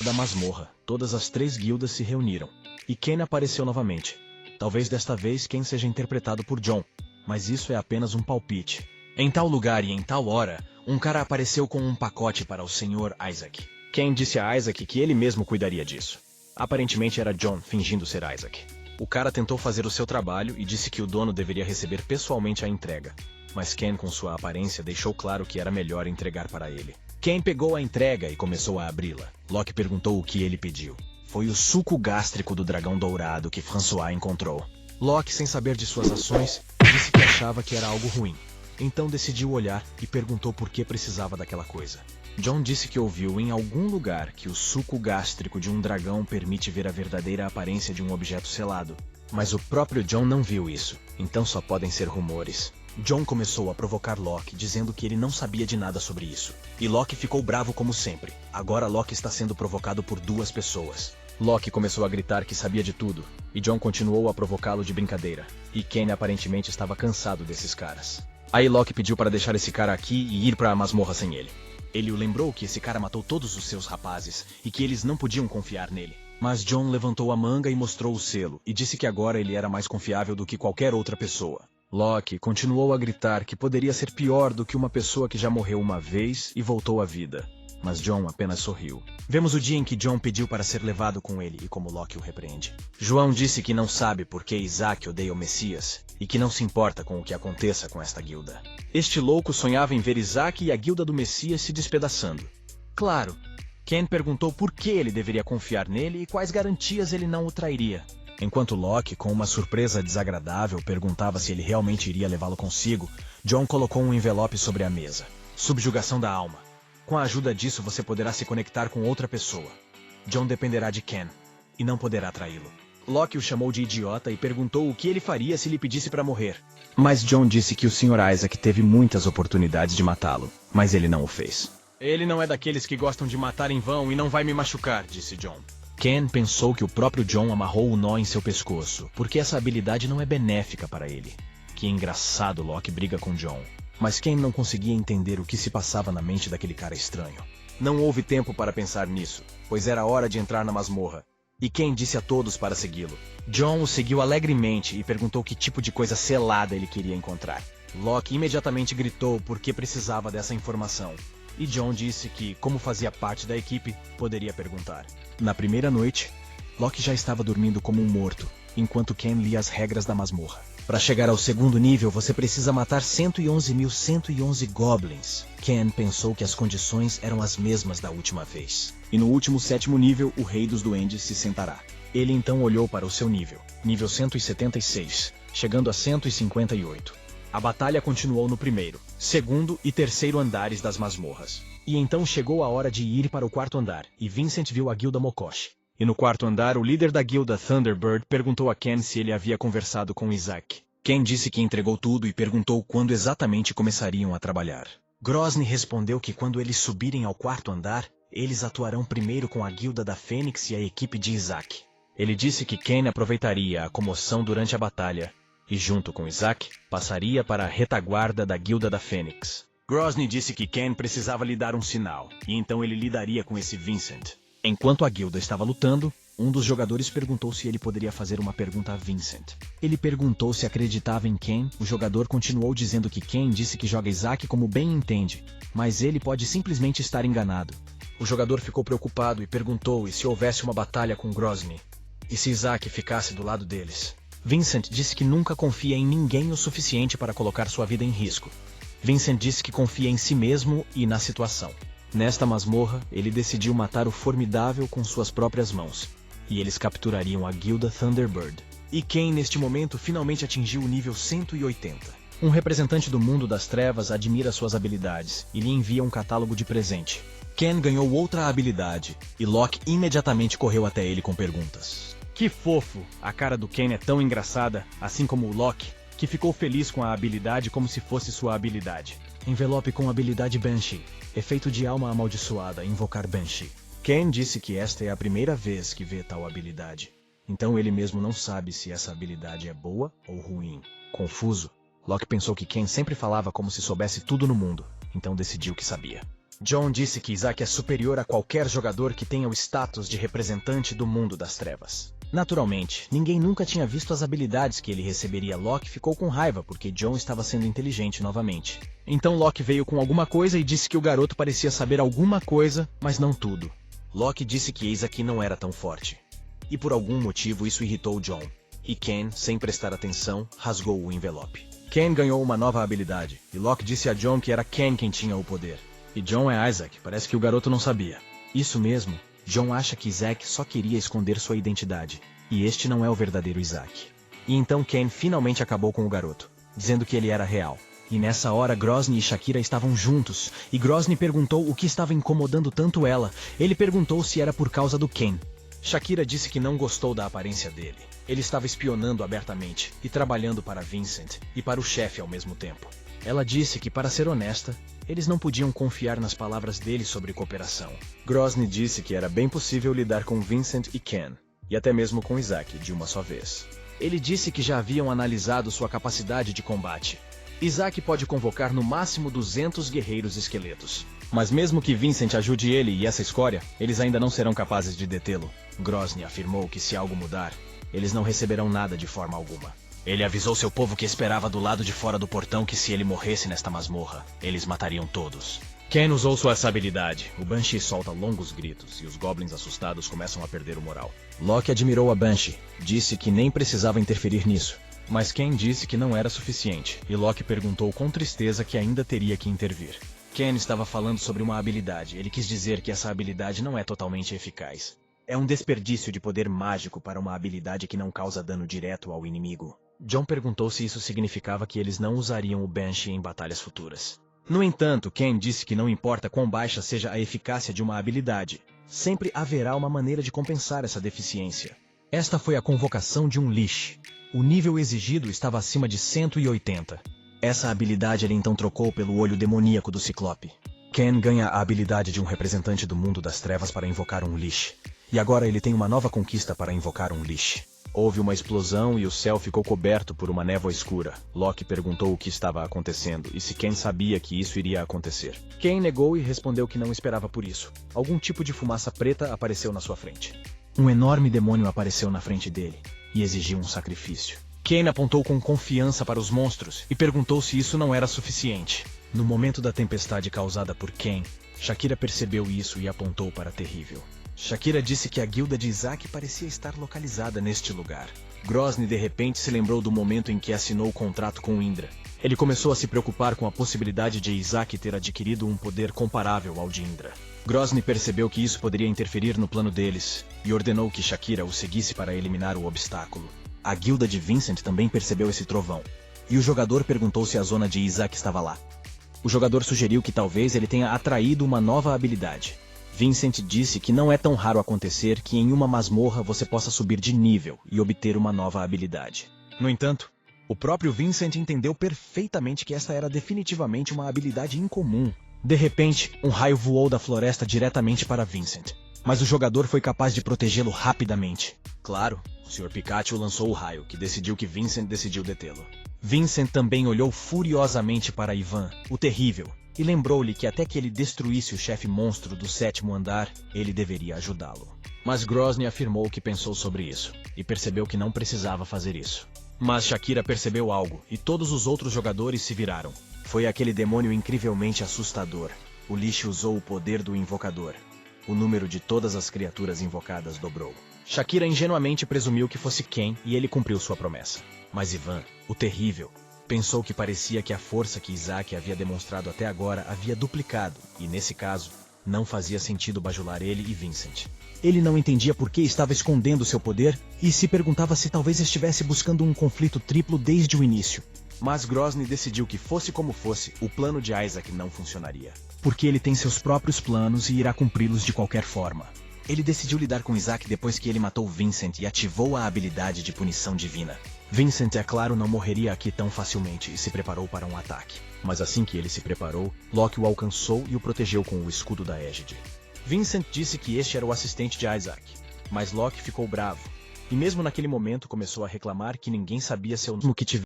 da masmorra, todas as 3 guildas se reuniram. E Ken apareceu novamente. Talvez desta vez Ken seja interpretado por John, mas isso é apenas um palpite. Em tal lugar e em tal hora, um cara apareceu com um pacote para o Sr. Isaac. Ken disse a Isaac que ele mesmo cuidaria disso. Aparentemente era John fingindo ser Isaac. O cara tentou fazer o seu trabalho e disse que o dono deveria receber pessoalmente a entrega. Mas Ken, com sua aparência, deixou claro que era melhor entregar para ele. Ken pegou a entrega e começou a abri-la. Locke perguntou o que ele pediu. Foi o suco gástrico do dragão dourado que François encontrou. Locke, sem saber de suas ações, disse que achava que era algo ruim. Então decidiu olhar e perguntou por que precisava daquela coisa. John disse que ouviu em algum lugar que o suco gástrico de um dragão permite ver a verdadeira aparência de um objeto selado. Mas o próprio John não viu isso, então só podem ser rumores. John começou a provocar Locke, dizendo que ele não sabia de nada sobre isso. E Locke ficou bravo como sempre. Agora Locke está sendo provocado por 2 pessoas. Locke começou a gritar que sabia de tudo, e John continuou a provocá-lo de brincadeira. E Ken aparentemente estava cansado desses caras. Aí Locke pediu para deixar esse cara aqui e ir para a masmorra sem ele. Ele o lembrou que esse cara matou todos os seus rapazes e que eles não podiam confiar nele. Mas John levantou a manga e mostrou o selo, e disse que agora ele era mais confiável do que qualquer outra pessoa. Locke continuou a gritar que poderia ser pior do que uma pessoa que já morreu uma vez e voltou à vida. Mas John apenas sorriu. Vemos o dia em que John pediu para ser levado com ele e como Locke o repreende. João disse que não sabe por que Isaac odeia o Messias e que não se importa com o que aconteça com esta guilda. Este louco sonhava em ver Isaac e a guilda do Messias se despedaçando. Claro, Ken perguntou por que ele deveria confiar nele e quais garantias ele não o trairia. Enquanto Locke, com uma surpresa desagradável, perguntava se ele realmente iria levá-lo consigo, John colocou um envelope sobre a mesa. Subjugação da alma. Com a ajuda disso, você poderá se conectar com outra pessoa. John dependerá de Ken, e não poderá traí-lo. Locke o chamou de idiota e perguntou o que ele faria se lhe pedisse para morrer. Mas John disse que o Sr. Isaac teve muitas oportunidades de matá-lo, mas ele não o fez. Ele não é daqueles que gostam de matar em vão e não vai me machucar, disse John. Ken pensou que o próprio John amarrou o nó em seu pescoço, porque essa habilidade não é benéfica para ele. Que engraçado, Locke briga com John. Mas Ken não conseguia entender o que se passava na mente daquele cara estranho. Não houve tempo para pensar nisso, pois era hora de entrar na masmorra. E Ken disse a todos para segui-lo. John o seguiu alegremente e perguntou que tipo de coisa selada ele queria encontrar. Locke imediatamente gritou porque precisava dessa informação. E John disse que, como fazia parte da equipe, poderia perguntar. Na primeira noite, Locke já estava dormindo como um morto, enquanto Ken lia as regras da masmorra. Para chegar ao 2º nível, você precisa matar 111.111 goblins. Ken pensou que as condições eram as mesmas da última vez. E no último 7º nível, o Rei dos Duendes se sentará. Ele então olhou para o seu nível 176, chegando a 158. A batalha continuou no 1º, 2º e 3º andares das masmorras. E então chegou a hora de ir para o 4º andar, e Vincent viu a guilda Mokoshi. E no 4º andar, o líder da guilda Thunderbird perguntou a Ken se ele havia conversado com Isaac. Ken disse que entregou tudo e perguntou quando exatamente começariam a trabalhar. Grozny respondeu que quando eles subirem ao 4º andar, eles atuarão primeiro com a guilda da Fênix e a equipe de Isaac. Ele disse que Ken aproveitaria a comoção durante a batalha e, junto com Isaac, passaria para a retaguarda da guilda da Fênix. Grozny disse que Ken precisava lhe dar um sinal, e então ele lidaria com esse Vincent. Enquanto a guilda estava lutando, um dos jogadores perguntou se ele poderia fazer uma pergunta a Vincent. Ele perguntou se acreditava em Ken. O jogador continuou dizendo que Ken disse que joga Isaac como bem entende, mas ele pode simplesmente estar enganado. O jogador ficou preocupado e perguntou se houvesse uma batalha com Grozny, e se Isaac ficasse do lado deles. Vincent disse que nunca confia em ninguém o suficiente para colocar sua vida em risco. Vincent disse que confia em si mesmo e na situação. Nesta masmorra, ele decidiu matar o Formidável com suas próprias mãos, e eles capturariam a guilda Thunderbird. E Ken, neste momento, finalmente atingiu o nível 180. Um representante do mundo das trevas admira suas habilidades e lhe envia um catálogo de presente. Ken ganhou outra habilidade, e Locke imediatamente correu até ele com perguntas. Que fofo! A cara do Ken é tão engraçada, assim como o Locke, que ficou feliz com a habilidade como se fosse sua habilidade. Envelope com habilidade Banshee. Efeito de alma amaldiçoada, invocar Banshee. Ken disse que esta é a primeira vez que vê tal habilidade. Então ele mesmo não sabe se essa habilidade é boa ou ruim. Confuso, Locke pensou que Ken sempre falava como se soubesse tudo no mundo, então decidiu que sabia. John disse que Isaac é superior a qualquer jogador que tenha o status de representante do mundo das trevas. Naturalmente, ninguém nunca tinha visto as habilidades que ele receberia. Locke ficou com raiva porque John estava sendo inteligente novamente. Então Locke veio com alguma coisa e disse que o garoto parecia saber alguma coisa, mas não tudo. Locke disse que Isaac não era tão forte. E por algum motivo isso irritou John. E Ken, sem prestar atenção, rasgou o envelope. Ken ganhou uma nova habilidade, e Locke disse a John que era Ken quem tinha o poder. E John é Isaac, parece que o garoto não sabia. Isso mesmo, John acha que Isaac só queria esconder sua identidade, e este não é o verdadeiro Isaac. E então Ken finalmente acabou com o garoto, dizendo que ele era real. E nessa hora Grozny e Shakira estavam juntos, e Grozny perguntou o que estava incomodando tanto ela. Ele perguntou se era por causa do Ken. Shakira disse que não gostou da aparência dele. Ele estava espionando abertamente, e trabalhando para Vincent, e para o chefe ao mesmo tempo. Ela disse que, para ser honesta, eles não podiam confiar nas palavras dele sobre cooperação. Grozny disse que era bem possível lidar com Vincent e Ken, e até mesmo com Isaac de uma só vez. Ele disse que já haviam analisado sua capacidade de combate. Isaac pode convocar no máximo 200 guerreiros esqueletos. Mas mesmo que Vincent ajude ele e essa escória, eles ainda não serão capazes de detê-lo. Grozny afirmou que se algo mudar, eles não receberão nada de forma alguma. Ele avisou seu povo que esperava do lado de fora do portão que se ele morresse nesta masmorra, eles matariam todos. Ken usou sua habilidade. O Banshee solta longos gritos e os goblins assustados começam a perder o moral. Locke admirou a Banshee, disse que nem precisava interferir nisso. Mas Ken disse que não era suficiente, e Locke perguntou com tristeza que ainda teria que intervir. Ken estava falando sobre uma habilidade. Ele quis dizer que essa habilidade não é totalmente eficaz. É um desperdício de poder mágico para uma habilidade que não causa dano direto ao inimigo. John perguntou se isso significava que eles não usariam o Banshee em batalhas futuras. No entanto, Ken disse que não importa quão baixa seja a eficácia de uma habilidade, sempre haverá uma maneira de compensar essa deficiência. Esta foi a convocação de um Lich. O nível exigido estava acima de 180. Essa habilidade ele então trocou pelo olho demoníaco do Ciclope. Ken ganha a habilidade de um representante do mundo das trevas para invocar um Lich. E agora ele tem uma nova conquista para invocar um Lich. Houve uma explosão e o céu ficou coberto por uma névoa escura. Locke perguntou o que estava acontecendo e se Ken sabia que isso iria acontecer. Ken negou e respondeu que não esperava por isso. Algum tipo de fumaça preta apareceu na sua frente. Um enorme demônio apareceu na frente dele e exigiu um sacrifício. Ken apontou com confiança para os monstros e perguntou se isso não era suficiente. No momento da tempestade causada por Ken, Shakira percebeu isso e apontou para Terrível. Shakira disse que a guilda de Isaac parecia estar localizada neste lugar. Grozny de repente se lembrou do momento em que assinou o contrato com Indra. Ele começou a se preocupar com a possibilidade de Isaac ter adquirido um poder comparável ao de Indra. Grozny percebeu que isso poderia interferir no plano deles, e ordenou que Shakira o seguisse para eliminar o obstáculo. A guilda de Vincent também percebeu esse trovão, e o jogador perguntou se a zona de Isaac estava lá. O jogador sugeriu que talvez ele tenha atraído uma nova habilidade. Vincent disse que não é tão raro acontecer que em uma masmorra você possa subir de nível e obter uma nova habilidade. No entanto, o próprio Vincent entendeu perfeitamente que esta era definitivamente uma habilidade incomum. De repente, um raio voou da floresta diretamente para Vincent, mas o jogador foi capaz de protegê-lo rapidamente. Claro, o Sr. Pikachu lançou o raio, que decidiu que Vincent decidiu detê-lo. Vincent também olhou furiosamente para Ivan, o Terrível, e lembrou-lhe que até que ele destruísse o chefe monstro do 7º andar, ele deveria ajudá-lo. Mas Grozny afirmou que pensou sobre isso, e percebeu que não precisava fazer isso. Mas Shakira percebeu algo, e todos os outros jogadores se viraram. Foi aquele demônio incrivelmente assustador. O Lich usou o poder do invocador. O número de todas as criaturas invocadas dobrou. Shakira ingenuamente presumiu que fosse Ken, e ele cumpriu sua promessa. Mas Ivan, o Terrível, pensou que parecia que a força que Isaac havia demonstrado até agora havia duplicado, e nesse caso, não fazia sentido bajular ele e Vincent. Ele não entendia por que estava escondendo seu poder, e se perguntava se talvez estivesse buscando um conflito triplo desde o início. Mas Grozny decidiu que fosse como fosse, o plano de Isaac não funcionaria. Porque ele tem seus próprios planos e irá cumpri-los de qualquer forma. Ele decidiu lidar com Isaac depois que ele matou Vincent e ativou a habilidade de punição divina. Vincent, é claro, não morreria aqui tão facilmente e se preparou para um ataque. Mas assim que ele se preparou, Locke o alcançou e o protegeu com o escudo da égide. Vincent disse que este era o assistente de Isaac, mas Locke ficou bravo. E mesmo naquele momento começou a reclamar que ninguém sabia seu nome que tivesse